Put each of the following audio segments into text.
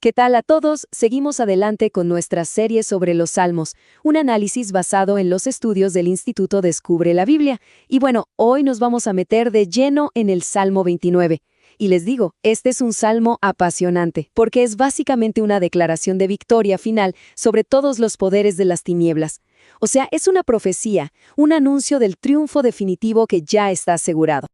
¿Qué tal a todos? Seguimos adelante con nuestra serie sobre los Salmos, un análisis basado en los estudios del Instituto Descubre la Biblia. Y bueno, hoy nos vamos a meter de lleno en el Salmo 29. Y les digo, este es un salmo apasionante, porque es básicamente una declaración de victoria final sobre todos los poderes de las tinieblas. O sea, es una profecía, un anuncio del triunfo definitivo que ya está asegurado.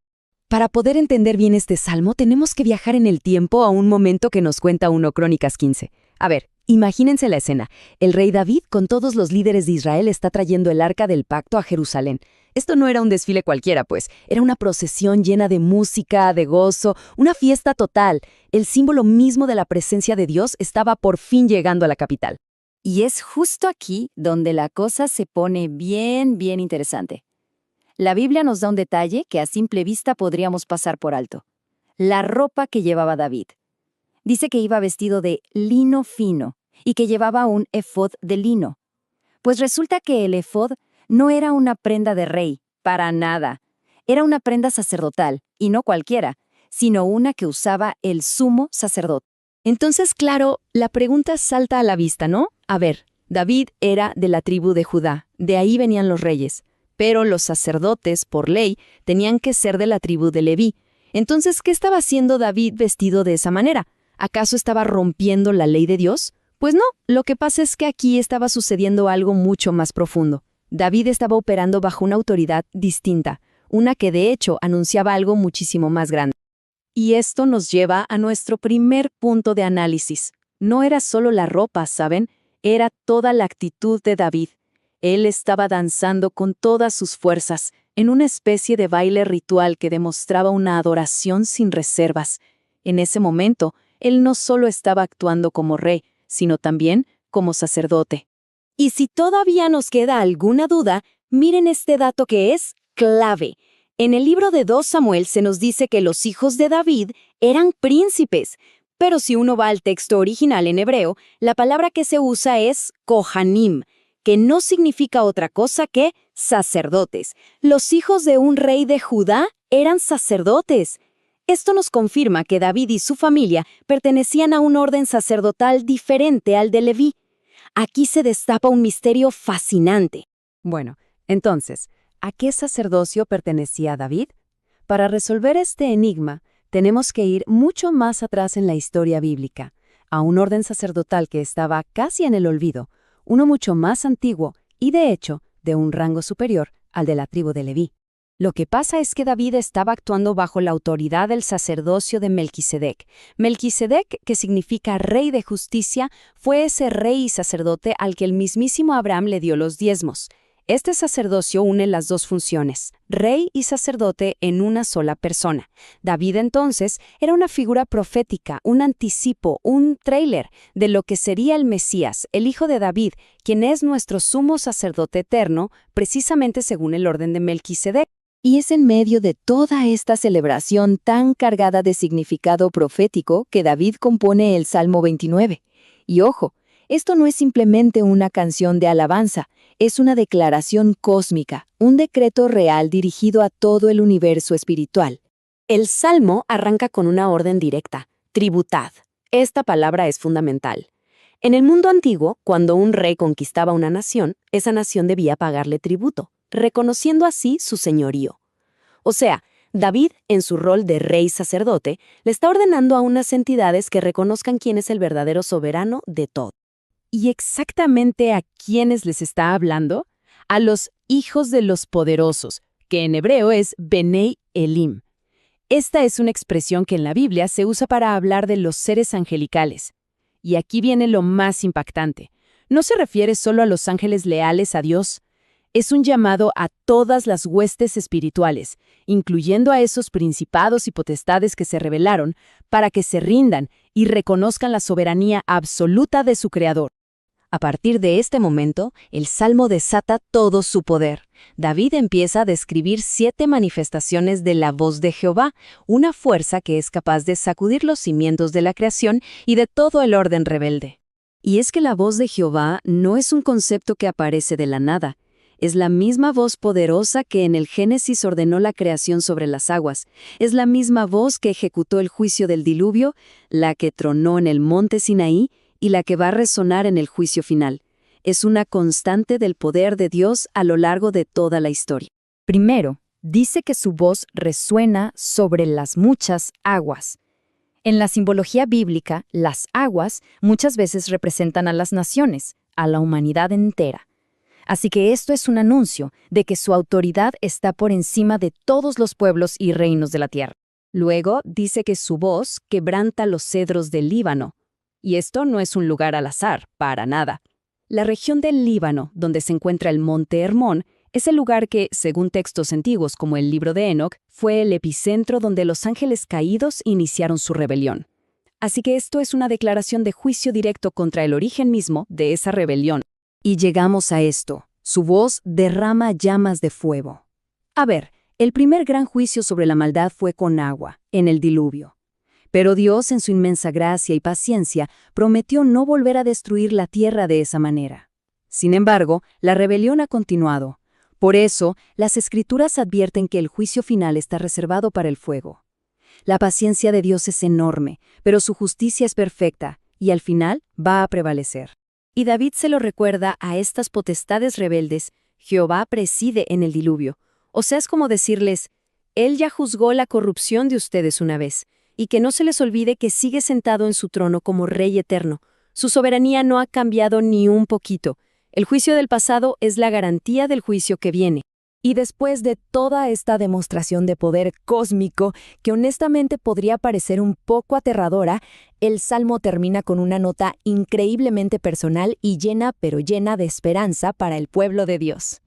Para poder entender bien este salmo, tenemos que viajar en el tiempo a un momento que nos cuenta 1 Crónicas 15. A ver, imagínense la escena. El rey David, con todos los líderes de Israel, está trayendo el arca del pacto a Jerusalén. Esto no era un desfile cualquiera, pues. Era una procesión llena de música, de gozo, una fiesta total. El símbolo mismo de la presencia de Dios estaba por fin llegando a la capital. Y es justo aquí donde la cosa se pone bien interesante. La Biblia nos da un detalle que a simple vista podríamos pasar por alto. La ropa que llevaba David. Dice que iba vestido de lino fino y que llevaba un efod de lino. Pues resulta que el efod no era una prenda de rey, para nada. Era una prenda sacerdotal, y no cualquiera, sino una que usaba el sumo sacerdote. Entonces, claro, la pregunta salta a la vista, ¿no? A ver, David era de la tribu de Judá, de ahí venían los reyes. Pero los sacerdotes, por ley, tenían que ser de la tribu de Leví. Entonces, ¿qué estaba haciendo David vestido de esa manera? ¿Acaso estaba rompiendo la ley de Dios? Pues no, lo que pasa es que aquí estaba sucediendo algo mucho más profundo. David estaba operando bajo una autoridad distinta, una que de hecho anunciaba algo muchísimo más grande. Y esto nos lleva a nuestro primer punto de análisis. No era solo la ropa, ¿saben? Era toda la actitud de David. Él estaba danzando con todas sus fuerzas, en una especie de baile ritual que demostraba una adoración sin reservas. En ese momento, él no solo estaba actuando como rey, sino también como sacerdote. Y si todavía nos queda alguna duda, miren este dato que es clave. En el libro de 2 Samuel se nos dice que los hijos de David eran príncipes, pero si uno va al texto original en hebreo, la palabra que se usa es kohanim, que no significa otra cosa que sacerdotes. Los hijos de un rey de Judá eran sacerdotes. Esto nos confirma que David y su familia pertenecían a un orden sacerdotal diferente al de Leví. Aquí se destapa un misterio fascinante. Bueno, entonces, ¿a qué sacerdocio pertenecía David? Para resolver este enigma, tenemos que ir mucho más atrás en la historia bíblica, a un orden sacerdotal que estaba casi en el olvido, uno mucho más antiguo y, de hecho, de un rango superior al de la tribu de Leví. Lo que pasa es que David estaba actuando bajo la autoridad del sacerdocio de Melquisedec. Melquisedec, que significa rey de justicia, fue ese rey y sacerdote al que el mismísimo Abraham le dio los diezmos. Este sacerdocio une las dos funciones, rey y sacerdote en una sola persona. David entonces era una figura profética, un anticipo, un tráiler de lo que sería el Mesías, el hijo de David, quien es nuestro sumo sacerdote eterno, precisamente según el orden de Melquisedec. Y es en medio de toda esta celebración tan cargada de significado profético que David compone el Salmo 29. Y ojo, esto no es simplemente una canción de alabanza, es una declaración cósmica, un decreto real dirigido a todo el universo espiritual. El Salmo arranca con una orden directa, tributad. Esta palabra es fundamental. En el mundo antiguo, cuando un rey conquistaba una nación, esa nación debía pagarle tributo, reconociendo así su señorío. O sea, David, en su rol de rey sacerdote, le está ordenando a unas entidades que reconozcan quién es el verdadero soberano de todo. ¿Y exactamente a quiénes les está hablando? A los hijos de los poderosos, que en hebreo es Benei Elim. Esta es una expresión que en la Biblia se usa para hablar de los seres angelicales. Y aquí viene lo más impactante. No se refiere solo a los ángeles leales a Dios. Es un llamado a todas las huestes espirituales, incluyendo a esos principados y potestades que se rebelaron, para que se rindan y reconozcan la soberanía absoluta de su Creador. A partir de este momento, el Salmo desata todo su poder. David empieza a describir 7 manifestaciones de la voz de Jehová, una fuerza que es capaz de sacudir los cimientos de la creación y de todo el orden rebelde. Y es que la voz de Jehová no es un concepto que aparece de la nada. Es la misma voz poderosa que en el Génesis ordenó la creación sobre las aguas. Es la misma voz que ejecutó el juicio del diluvio, la que tronó en el monte Sinaí y la que va a resonar en el juicio final. Es una constante del poder de Dios a lo largo de toda la historia. Primero, dice que su voz resuena sobre las muchas aguas. En la simbología bíblica, las aguas muchas veces representan a las naciones, a la humanidad entera. Así que esto es un anuncio de que su autoridad está por encima de todos los pueblos y reinos de la tierra. Luego dice que su voz quebranta los cedros del Líbano. Y esto no es un lugar al azar, para nada. La región del Líbano, donde se encuentra el monte Hermón, es el lugar que, según textos antiguos como el libro de Enoc, fue el epicentro donde los ángeles caídos iniciaron su rebelión. Así que esto es una declaración de juicio directo contra el origen mismo de esa rebelión. Y llegamos a esto. Su voz derrama llamas de fuego. A ver, el primer gran juicio sobre la maldad fue con agua, en el diluvio. Pero Dios, en su inmensa gracia y paciencia, prometió no volver a destruir la tierra de esa manera. Sin embargo, la rebelión ha continuado. Por eso, las Escrituras advierten que el juicio final está reservado para el fuego. La paciencia de Dios es enorme, pero su justicia es perfecta, y al final va a prevalecer. Y David se lo recuerda a estas potestades rebeldes: Jehová preside en el diluvio. O sea, es como decirles, Él ya juzgó la corrupción de ustedes una vez, y que no se les olvide que sigue sentado en su trono como Rey eterno. Su soberanía no ha cambiado ni un poquito. El juicio del pasado es la garantía del juicio que viene. Y después de toda esta demostración de poder cósmico, que honestamente podría parecer un poco aterradora, el Salmo termina con una nota increíblemente personal y llena, pero llena de esperanza para el pueblo de Dios.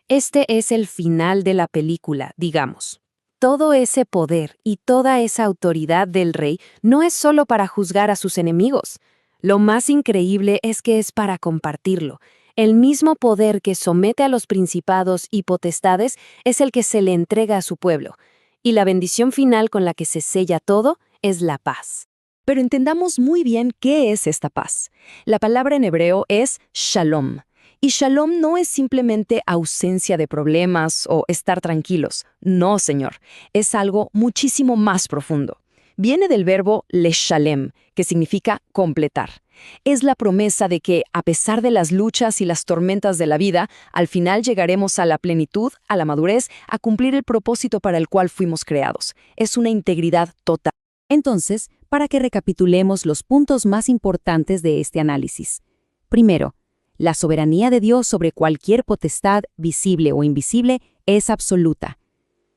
Este es el final de la película, digamos. Todo ese poder y toda esa autoridad del rey no es solo para juzgar a sus enemigos. Lo más increíble es que es para compartirlo. El mismo poder que somete a los principados y potestades es el que se le entrega a su pueblo. Y la bendición final con la que se sella todo es la paz. Pero entendamos muy bien qué es esta paz. La palabra en hebreo es shalom. Y shalom no es simplemente ausencia de problemas o estar tranquilos. No, Señor. Es algo muchísimo más profundo. Viene del verbo leshalem, que significa completar. Es la promesa de que, a pesar de las luchas y las tormentas de la vida, al final llegaremos a la plenitud, a la madurez, a cumplir el propósito para el cual fuimos creados. Es una integridad total. Entonces, para que recapitulemos los puntos más importantes de este análisis. Primero, la soberanía de Dios sobre cualquier potestad, visible o invisible, es absoluta.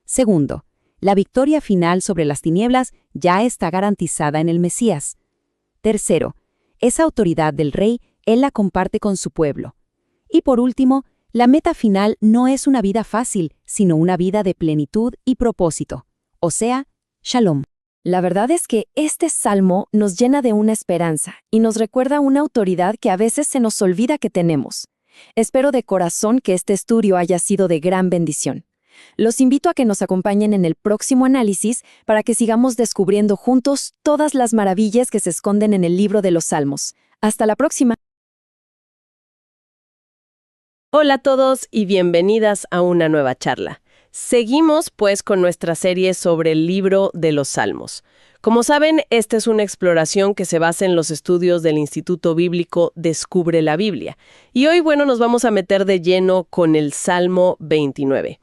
Segundo, la victoria final sobre las tinieblas ya está garantizada en el Mesías. Tercero, esa autoridad del Rey, Él la comparte con su pueblo. Y por último, la meta final no es una vida fácil, sino una vida de plenitud y propósito. O sea, Shalom. La verdad es que este salmo nos llena de una esperanza y nos recuerda una autoridad que a veces se nos olvida que tenemos. Espero de corazón que este estudio haya sido de gran bendición. Los invito a que nos acompañen en el próximo análisis para que sigamos descubriendo juntos todas las maravillas que se esconden en el libro de los Salmos. Hasta la próxima. Hola a todos y bienvenidas a una nueva charla. Seguimos pues con nuestra serie sobre el libro de los Salmos. Como saben, esta es una exploración que se basa en los estudios del Instituto Bíblico Descubre la Biblia. Y hoy, nos vamos a meter de lleno con el Salmo 29.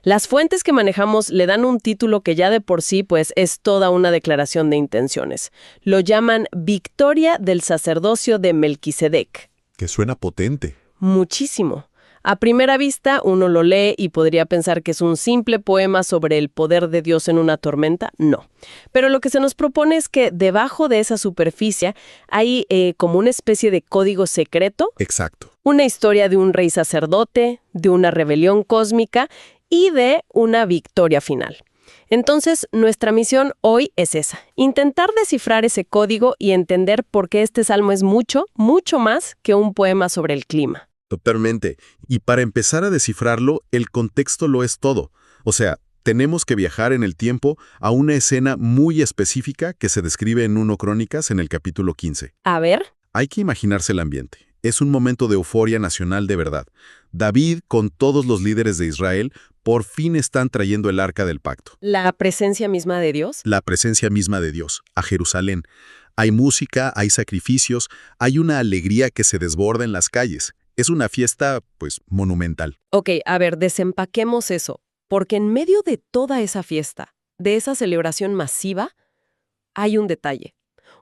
Las fuentes que manejamos le dan un título que ya de por sí pues es toda una declaración de intenciones. Lo llaman Victoria del sacerdocio de Melquisedec. Que suena potente. Muchísimo. A primera vista uno lo lee y podría pensar que es un simple poema sobre el poder de Dios en una tormenta. No. Pero lo que se nos propone es que debajo de esa superficie hay como una especie de código secreto. Exacto. Una historia de un rey sacerdote, de una rebelión cósmica y de una victoria final. Entonces, nuestra misión hoy es esa: intentar descifrar ese código y entender por qué este salmo es mucho, mucho más que un poema sobre el clima. Totalmente. Y para empezar a descifrarlo, el contexto lo es todo. O sea, tenemos que viajar en el tiempo a una escena muy específica que se describe en 1 Crónicas en el capítulo 15. A ver. Hay que imaginarse el ambiente. Es un momento de euforia nacional de verdad. David, con todos los líderes de Israel, por fin están trayendo el arca del pacto. ¿La presencia misma de Dios? La presencia misma de Dios, a Jerusalén. Hay música, hay sacrificios, hay una alegría que se desborda en las calles. Es una fiesta, pues, monumental. Ok, a ver, desempaquemos eso, porque en medio de toda esa fiesta, de esa celebración masiva, hay un detalle.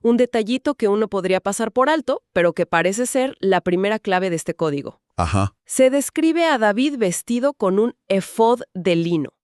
Un detallito que uno podría pasar por alto, pero que parece ser la primera clave de este código. Ajá. Se describe a David vestido con un efod de lino.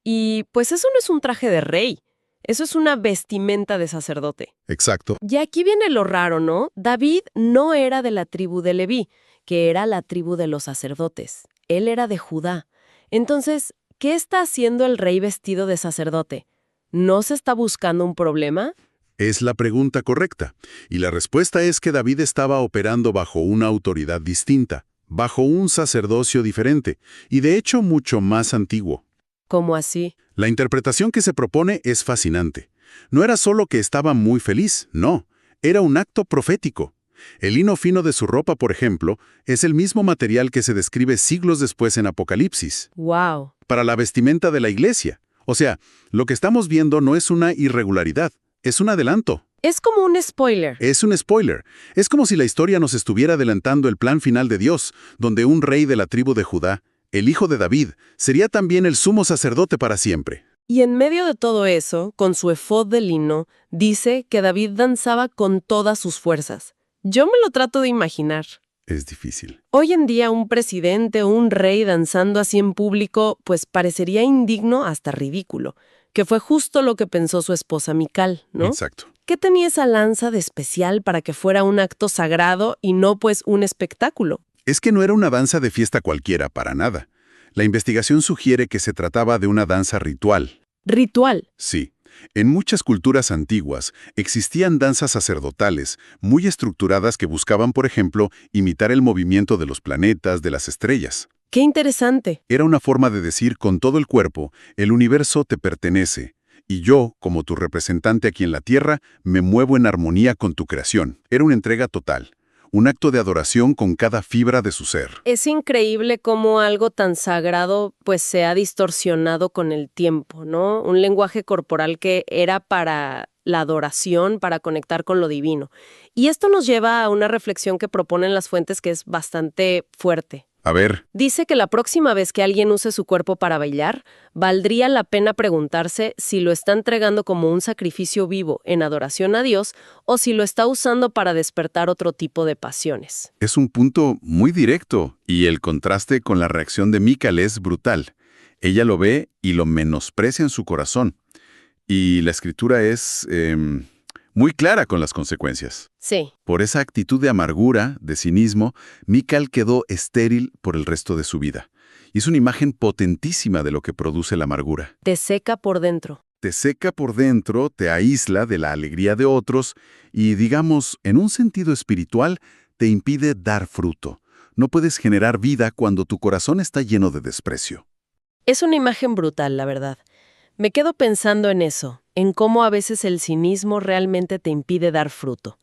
Y pues eso no es un traje de rey, eso es una vestimenta de sacerdote. Exacto. Y aquí viene lo raro, ¿no? David no era de la tribu de Leví, que era la tribu de los sacerdotes. Él era de Judá. Entonces, ¿qué está haciendo el rey vestido de sacerdote? ¿No se está buscando un problema? Es la pregunta correcta. Y la respuesta es que David estaba operando bajo una autoridad distinta, bajo un sacerdocio diferente, y de hecho mucho más antiguo. ¿Cómo así? La interpretación que se propone es fascinante. No era solo que estaba muy feliz, no. Era un acto profético. El lino fino de su ropa, por ejemplo, es el mismo material que se describe siglos después en Apocalipsis, ¡Wow! para la vestimenta de la iglesia. O sea, lo que estamos viendo no es una irregularidad, es un adelanto. Es como un spoiler. Es un spoiler. Es como si la historia nos estuviera adelantando el plan final de Dios, donde un rey de la tribu de Judá, el hijo de David, sería también el sumo sacerdote para siempre. Y en medio de todo eso, con su efod de lino, dice que David danzaba con todas sus fuerzas. Yo me lo trato de imaginar. Es difícil. Hoy en día un presidente o un rey danzando así en público, pues parecería indigno hasta ridículo, que fue justo lo que pensó su esposa Mical, ¿no? Exacto. ¿Qué tenía esa lanza de especial para que fuera un acto sagrado y no pues un espectáculo? Es que no era una danza de fiesta cualquiera, para nada. La investigación sugiere que se trataba de una danza ritual. Ritual. Sí. En muchas culturas antiguas existían danzas sacerdotales muy estructuradas que buscaban, por ejemplo, imitar el movimiento de los planetas, de las estrellas. ¡Qué interesante! Era una forma de decir con todo el cuerpo, el universo te pertenece, y yo, como tu representante aquí en la Tierra, me muevo en armonía con tu creación. Era una entrega total, un acto de adoración con cada fibra de su ser. Es increíble cómo algo tan sagrado pues se ha distorsionado con el tiempo, ¿no? Un lenguaje corporal que era para la adoración, para conectar con lo divino. Y esto nos lleva a una reflexión que proponen las fuentes que es bastante fuerte. A ver, Dice que la próxima vez que alguien use su cuerpo para bailar, valdría la pena preguntarse si lo está entregando como un sacrificio vivo en adoración a Dios o si lo está usando para despertar otro tipo de pasiones. es un punto muy directo, y el contraste con la reacción de Mical es brutal. Ella lo ve y lo menosprecia en su corazón. Y la escritura es muy clara con las consecuencias. Sí. Por esa actitud de amargura, de cinismo, Mical quedó estéril por el resto de su vida. Y es una imagen potentísima de lo que produce la amargura. Te seca por dentro. Te seca por dentro, te aísla de la alegría de otros y, digamos, en un sentido espiritual, te impide dar fruto. No puedes generar vida cuando tu corazón está lleno de desprecio. Es una imagen brutal, la verdad. Me quedo pensando en eso, en cómo a veces el cinismo realmente te impide dar fruto.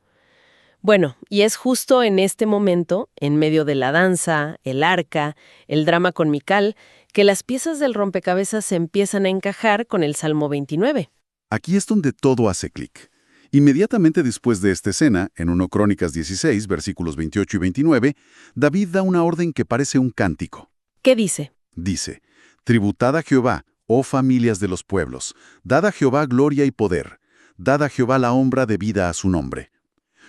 Bueno, y es justo en este momento, en medio de la danza, el arca, el drama con Mical, que las piezas del rompecabezas se empiezan a encajar con el Salmo 29. Aquí es donde todo hace clic. Inmediatamente después de esta escena, en 1 Crónicas 16, versículos 28 y 29, David da una orden que parece un cántico. ¿Qué dice? Dice, «Tributad a Jehová, oh familias de los pueblos, dad a Jehová gloria y poder, dad a Jehová la honra debida a su nombre».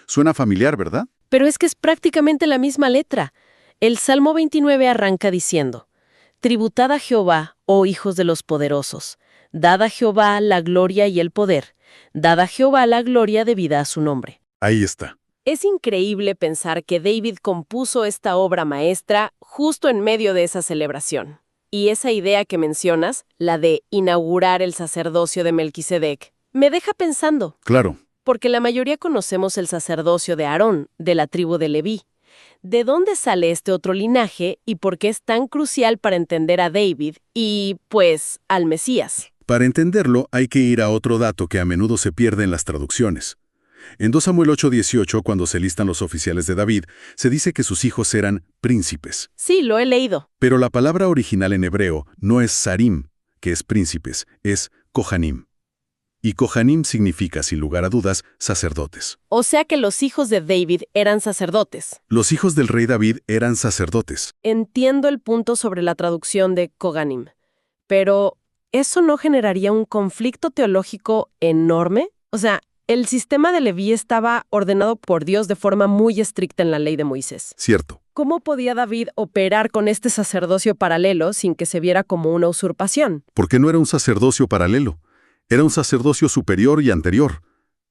Suena familiar, ¿verdad? Pero es que es prácticamente la misma letra. El Salmo 29 arranca diciendo, «Tributad a Jehová, oh hijos de los poderosos, dad a Jehová la gloria y el poder, dad a Jehová la gloria debida a su nombre». Ahí está. Es increíble pensar que David compuso esta obra maestra justo en medio de esa celebración. Y esa idea que mencionas, la de inaugurar el sacerdocio de Melquisedec, me deja pensando, Claro. porque la mayoría conocemos el sacerdocio de Aarón, de la tribu de Leví. ¿De dónde sale este otro linaje y por qué es tan crucial para entender a David y, pues, al Mesías? Para entenderlo, hay que ir a otro dato que a menudo se pierde en las traducciones. En 2 Samuel 8:18, cuando se listan los oficiales de David, se dice que sus hijos eran príncipes. Sí, lo he leído. Pero la palabra original en hebreo no es sarim, que es príncipes, es kohanim. Y kohanim significa, sin lugar a dudas, sacerdotes. O sea que los hijos de David eran sacerdotes. Los hijos del rey David eran sacerdotes. Entiendo el punto sobre la traducción de Kohanim, pero ¿eso no generaría un conflicto teológico enorme? O sea, el sistema de Leví estaba ordenado por Dios de forma muy estricta en la ley de Moisés. Cierto. ¿Cómo podía David operar con este sacerdocio paralelo sin que se viera como una usurpación? Porque no era un sacerdocio paralelo. Era un sacerdocio superior y anterior,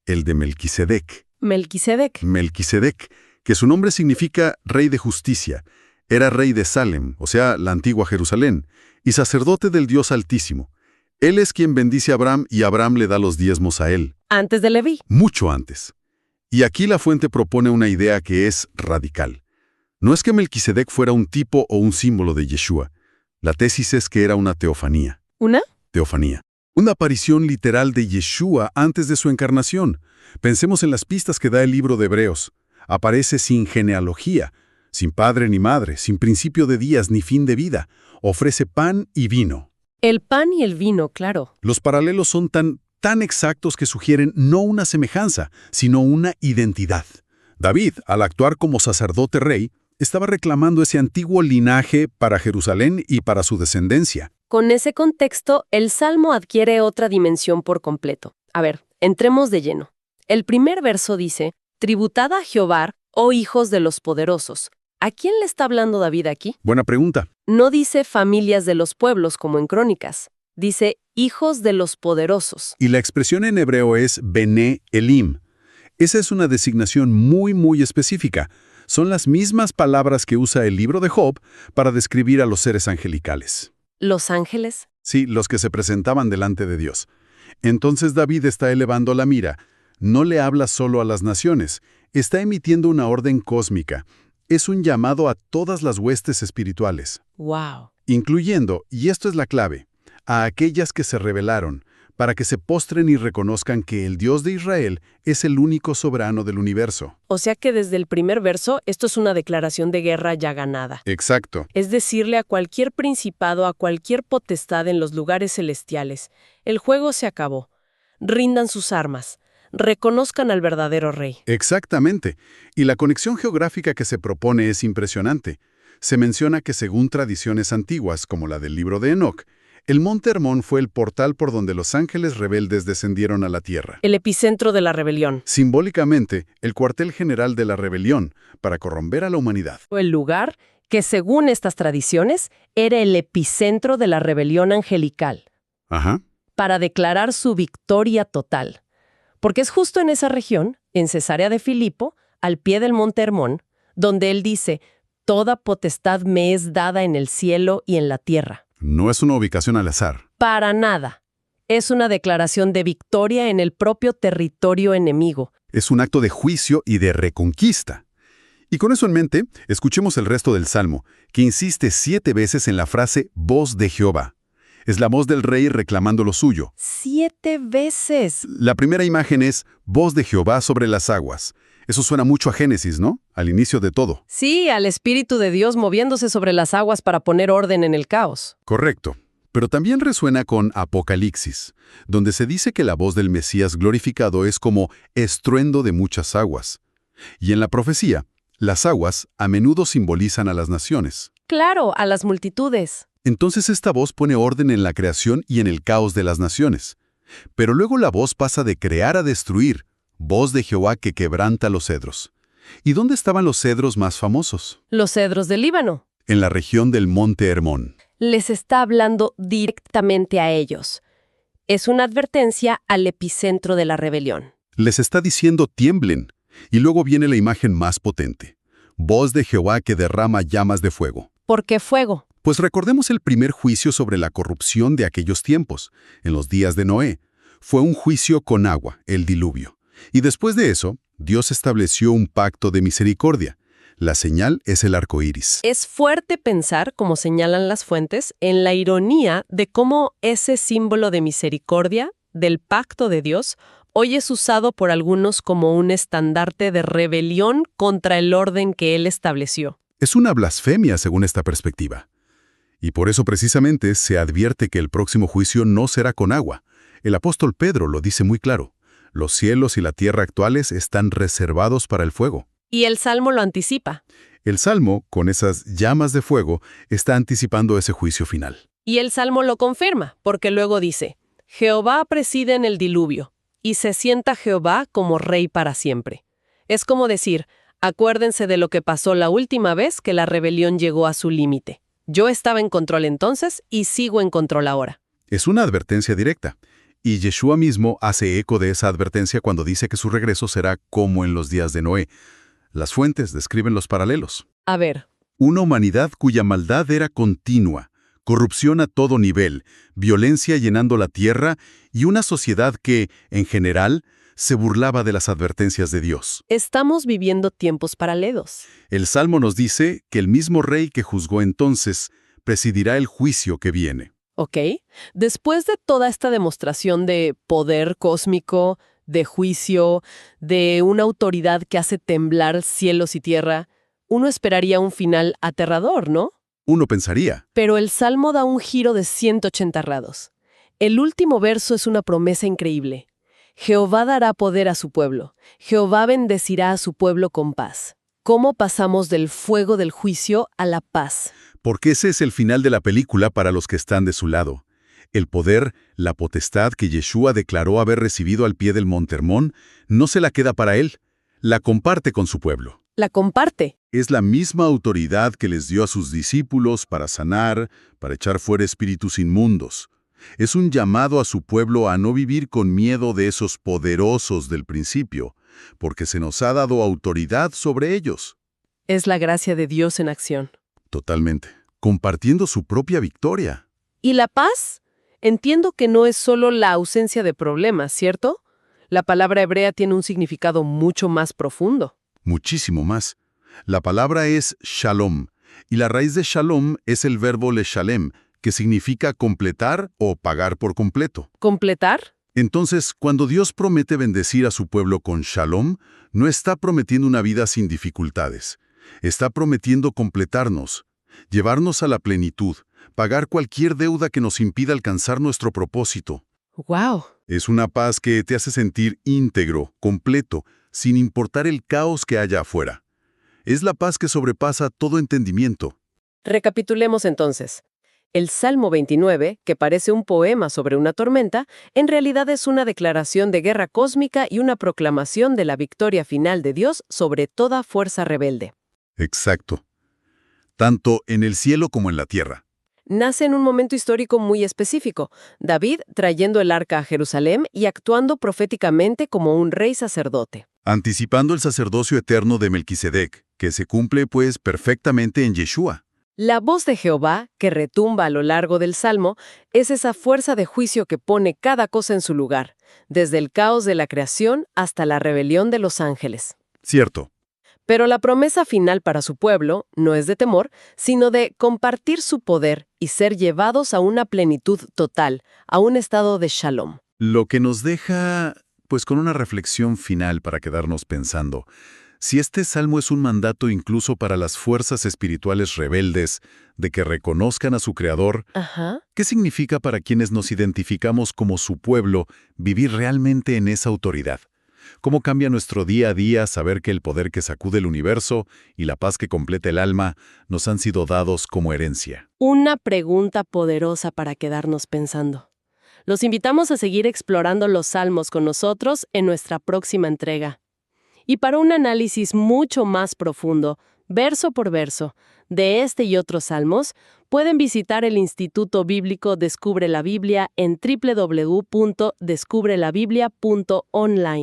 el de Melquisedec. Melquisedec. Melquisedec, que su nombre significa rey de justicia. Era rey de Salem, o sea, la antigua Jerusalén, y sacerdote del Dios Altísimo. Él es quien bendice a Abraham y Abraham le da los diezmos a él. Antes de Leví. Mucho antes. Y aquí la fuente propone una idea que es radical. No es que Melquisedec fuera un tipo o un símbolo de Yeshua. La tesis es que era una teofanía. ¿Una? Teofanía. Una aparición literal de Yeshua antes de su encarnación. Pensemos en las pistas que da el libro de Hebreos. Aparece sin genealogía, sin padre ni madre, sin principio de días ni fin de vida. Ofrece pan y vino. El pan y el vino, claro. Los paralelos son tan exactos que sugieren no una semejanza, sino una identidad. David, al actuar como sacerdote rey, estaba reclamando ese antiguo linaje para Jerusalén y para su descendencia. Con ese contexto, el Salmo adquiere otra dimensión por completo. A ver, entremos de lleno. El primer verso dice, «Tributad a Jehová, oh hijos de los poderosos». ¿A quién le está hablando David aquí? Buena pregunta. No dice familias de los pueblos como en Crónicas. Dice hijos de los poderosos. Y la expresión en hebreo es Bene Elim. Esa es una designación muy específica. Son las mismas palabras que usa el libro de Job para describir a los seres angelicales. ¿Los ángeles? Sí, los que se presentaban delante de Dios. Entonces David está elevando la mira. No le habla solo a las naciones. Está emitiendo una orden cósmica. Es un llamado a todas las huestes espirituales. ¡Wow! Incluyendo, y esto es la clave, a aquellas que se rebelaron, para que se postren y reconozcan que el Dios de Israel es el único soberano del universo. O sea que desde el primer verso, esto es una declaración de guerra ya ganada. Exacto. Es decirle a cualquier principado, a cualquier potestad en los lugares celestiales, el juego se acabó. Rindan sus armas. Reconozcan al verdadero rey. Exactamente. Y la conexión geográfica que se propone es impresionante. Se menciona que según tradiciones antiguas, como la del libro de Enoc, el monte Hermón fue el portal por donde los ángeles rebeldes descendieron a la tierra. El epicentro de la rebelión. Simbólicamente, el cuartel general de la rebelión, para corromper a la humanidad. El lugar que, según estas tradiciones, era el epicentro de la rebelión angelical. Ajá. Para declarar su victoria total. Porque es justo en esa región, en Cesarea de Filipo, al pie del monte Hermón, donde él dice, «Toda potestad me es dada en el cielo y en la tierra». No es una ubicación al azar. Para nada. Es una declaración de victoria en el propio territorio enemigo. Es un acto de juicio y de reconquista. Y con eso en mente, escuchemos el resto del Salmo, que insiste 7 veces en la frase «voz de Jehová». Es la voz del rey reclamando lo suyo. 7 veces. La primera imagen es voz de Jehová sobre las aguas. Eso suena mucho a Génesis, ¿no? Al inicio de todo. Sí, al Espíritu de Dios moviéndose sobre las aguas para poner orden en el caos. Correcto. Pero también resuena con Apocalipsis, donde se dice que la voz del Mesías glorificado es como estruendo de muchas aguas. Y en la profecía, las aguas a menudo simbolizan a las naciones. Claro, a las multitudes. Entonces esta voz pone orden en la creación y en el caos de las naciones. Pero luego la voz pasa de crear a destruir, voz de Jehová que quebranta los cedros. ¿Y dónde estaban los cedros más famosos? Los cedros del Líbano. En la región del monte Hermón. Les está hablando directamente a ellos. Es una advertencia al epicentro de la rebelión. Les está diciendo tiemblen. Y luego viene la imagen más potente. Voz de Jehová que derrama llamas de fuego. ¿Por qué fuego? Pues recordemos el primer juicio sobre la corrupción de aquellos tiempos, en los días de Noé. Fue un juicio con agua, el diluvio. Y después de eso, Dios estableció un pacto de misericordia. La señal es el arco iris. Es fuerte pensar, como señalan las fuentes, en la ironía de cómo ese símbolo de misericordia, del pacto de Dios, hoy es usado por algunos como un estandarte de rebelión contra el orden que él estableció. Es una blasfemia según esta perspectiva. Y por eso precisamente se advierte que el próximo juicio no será con agua. El apóstol Pedro lo dice muy claro. Los cielos y la tierra actuales están reservados para el fuego. Y el Salmo lo anticipa. El Salmo, con esas llamas de fuego, está anticipando ese juicio final. Y el Salmo lo confirma, porque luego dice, Jehová preside en el diluvio, y se sienta Jehová como rey para siempre. Es como decir, acuérdense de lo que pasó la última vez que la rebelión llegó a su límite. Yo estaba en control entonces y sigo en control ahora. Es una advertencia directa. Y Yeshua mismo hace eco de esa advertencia cuando dice que su regreso será como en los días de Noé. Las fuentes describen los paralelos. A ver. Una humanidad cuya maldad era continua, corrupción a todo nivel, violencia llenando la tierra y una sociedad que, en general, se burlaba de las advertencias de Dios. Estamos viviendo tiempos paralelos. El Salmo nos dice que el mismo rey que juzgó entonces presidirá el juicio que viene. ¿Ok? Después de toda esta demostración de poder cósmico, de juicio, de una autoridad que hace temblar cielos y tierra, uno esperaría un final aterrador, ¿no? Uno pensaría. Pero el Salmo da un giro de 180 grados. El último verso es una promesa increíble. Jehová dará poder a su pueblo. Jehová bendecirá a su pueblo con paz. ¿Cómo pasamos del fuego del juicio a la paz? Porque ese es el final de la película para los que están de su lado. El poder, la potestad que Yeshua declaró haber recibido al pie del Monte Hermón, no se la queda para él, la comparte con su pueblo. La comparte. Es la misma autoridad que les dio a sus discípulos para sanar, para echar fuera espíritus inmundos. Es un llamado a su pueblo a no vivir con miedo de esos poderosos del principio, porque se nos ha dado autoridad sobre ellos. Es la gracia de Dios en acción. Totalmente. Compartiendo su propia victoria. ¿Y la paz? Entiendo que no es solo la ausencia de problemas, ¿cierto? La palabra hebrea tiene un significado mucho más profundo. Muchísimo más. La palabra es shalom, y la raíz de shalom es el verbo leshalem, que significa completar o pagar por completo. ¿Completar? Entonces, cuando Dios promete bendecir a su pueblo con shalom, no está prometiendo una vida sin dificultades. Está prometiendo completarnos, llevarnos a la plenitud, pagar cualquier deuda que nos impida alcanzar nuestro propósito. ¡Wow! Es una paz que te hace sentir íntegro, completo, sin importar el caos que haya afuera. Es la paz que sobrepasa todo entendimiento. Recapitulemos entonces. El Salmo 29, que parece un poema sobre una tormenta, en realidad es una declaración de guerra cósmica y una proclamación de la victoria final de Dios sobre toda fuerza rebelde. Exacto. Tanto en el cielo como en la tierra. Nace en un momento histórico muy específico, David trayendo el arca a Jerusalén y actuando proféticamente como un rey sacerdote. Anticipando el sacerdocio eterno de Melquisedec, que se cumple pues perfectamente en Yeshua. La voz de Jehová, que retumba a lo largo del Salmo, es esa fuerza de juicio que pone cada cosa en su lugar, desde el caos de la creación hasta la rebelión de los ángeles. Cierto. Pero la promesa final para su pueblo no es de temor, sino de compartir su poder y ser llevados a una plenitud total, a un estado de shalom. Lo que nos deja, pues con una reflexión final para quedarnos pensando. Si este salmo es un mandato incluso para las fuerzas espirituales rebeldes de que reconozcan a su Creador, ¿qué significa para quienes nos identificamos como su pueblo vivir realmente en esa autoridad? ¿Cómo cambia nuestro día a día saber que el poder que sacude el universo y la paz que completa el alma nos han sido dados como herencia? Una pregunta poderosa para quedarnos pensando. Los invitamos a seguir explorando los salmos con nosotros en nuestra próxima entrega. Y para un análisis mucho más profundo, verso por verso, de este y otros salmos, pueden visitar el Instituto Bíblico Descubre la Biblia en www.descubrelabiblia.online.